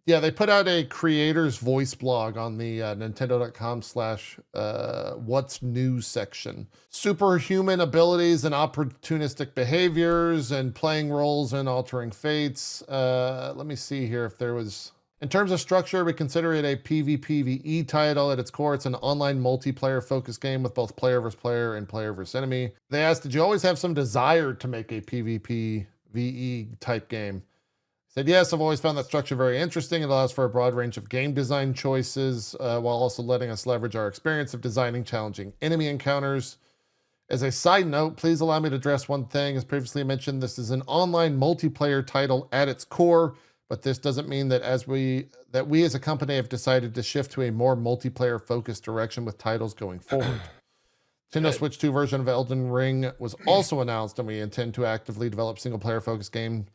Yeah, they put out a creator's voice blog on the nintendo.com/ what's new section. Superhuman abilities and opportunistic behaviors and playing roles and altering fates. Let me see here if there was... In terms of structure, we consider it a PvPvE title. At its core, it's an online multiplayer focused game with both player versus player and player versus enemy. They asked, did you always have some desire to make a PvPvE type game? Said, yes, I've always found that structure very interesting. It allows for a broad range of game design choices while also letting us leverage our experience of designing challenging enemy encounters. As a side note, please allow me to address one thing. As previously mentioned, this is an online multiplayer title at its core, but this doesn't mean that we as a company have decided to shift to a more multiplayer focused direction with titles going forward. Nintendo Switch 2 version of Elden Ring was also announced, and we intend to actively develop single player focused game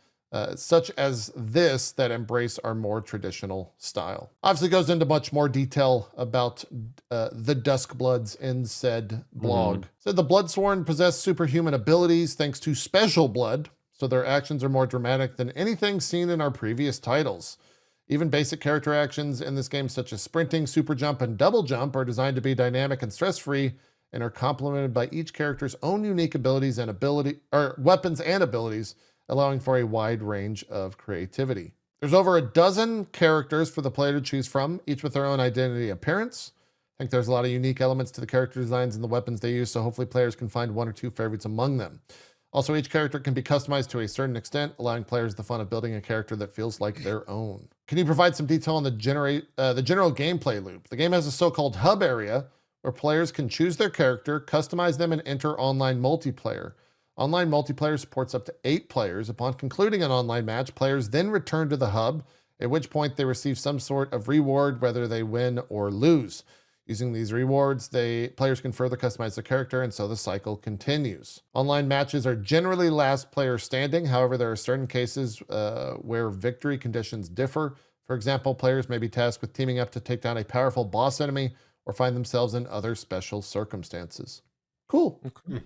such as this that embrace our more traditional style. Obviously goes into much more detail about the Duskbloods in said blog. So the Bloodsworn possess superhuman abilities thanks to special blood, so their actions are more dramatic than anything seen in our previous titles. Even basic character actions in this game, such as sprinting, super jump, and double jump, are designed to be dynamic and stress-free and are complemented by each character's own unique abilities and weapons and abilities, allowing for a wide range of creativity. There's over a dozen characters for the player to choose from, each with their own identity appearance. I think there's a lot of unique elements to the character designs and the weapons they use, so hopefully players can find one or two favorites among them. Also, each character can be customized to a certain extent, allowing players the fun of building a character that feels like their own. Can you provide some detail on the general gameplay loop? The game has a so-called hub area where players can choose their character, customize them, and enter online multiplayer. Online multiplayer supports up to 8 players. Upon concluding an online match, players then return to the hub, at which point they receive some sort of reward, whether they win or lose. Using these rewards, players can further customize their character, and so the cycle continues. Online matches are generally last player standing. However, there are certain cases where victory conditions differ. For example, players may be tasked with teaming up to take down a powerful boss enemy or find themselves in other special circumstances. Cool. Okay.